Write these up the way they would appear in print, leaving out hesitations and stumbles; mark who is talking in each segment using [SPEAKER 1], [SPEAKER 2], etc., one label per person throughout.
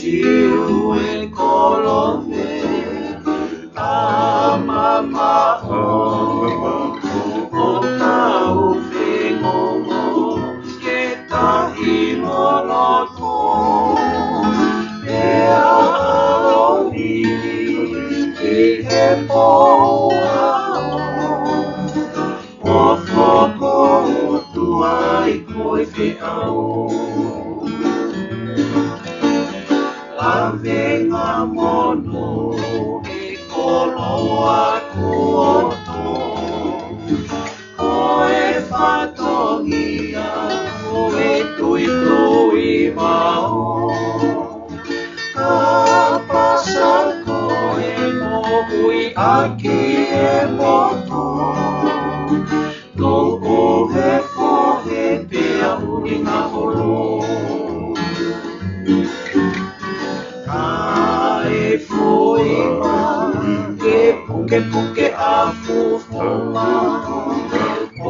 [SPEAKER 1] siu e kolome a mama o tau whengongo ke tahi moloto e aoni i he poao o whoko tuai koe whiau lawenga mono e koloa kuoto koe whatongia koe tui tui mao ka pasa koe mohui aki e moto no o he fohe pea uri ngā holo Ai fuima ke puke puke a fufuma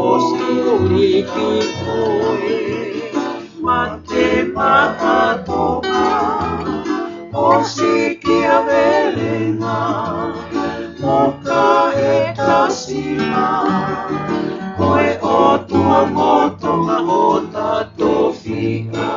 [SPEAKER 1] o suri ki koe mate maatoka o siki a velenga o ka he kasima koe o tua motonga o tato fika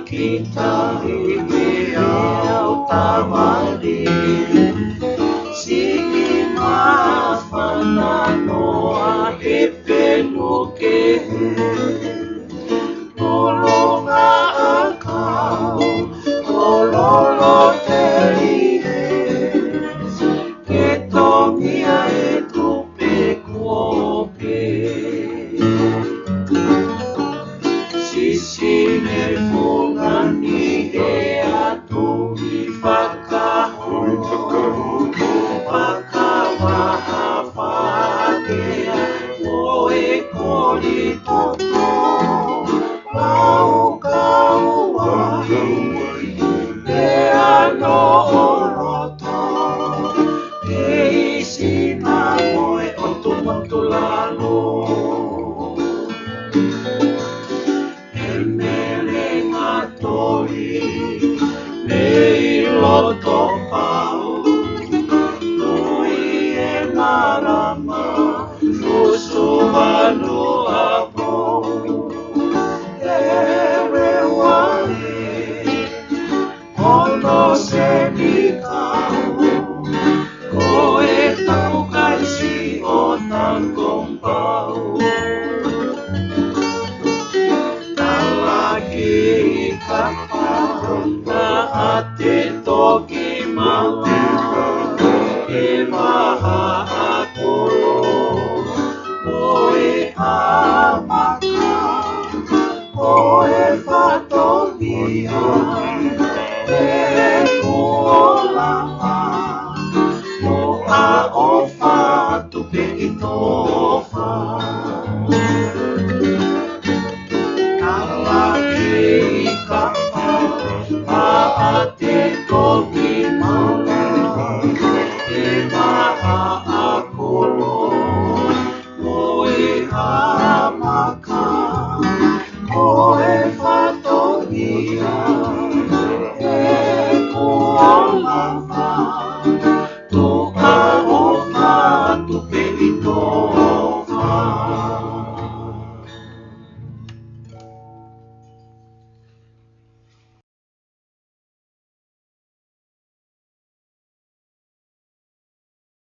[SPEAKER 1] kita hivi au tamani siki mafanano a hepenuke Olonga akau ololo terihe ketomia e tupe kuope Sisi me fungani e atu I whakaho whakawaha whakea o e kori toto lau kau wahi e ano oroto e isi na moe o tumotu lalo Nei loto pau, nui e marama, usumanu apo, ere wale, ono se nikau, koe taku kaisi o tangong pau. Talaki kapau, na ate toki mama, e maha akolo, oe amaka, oe whatongia, e kuolama, o a ofa tupe I tofa. Talaki kapau, a te toki mama, e maha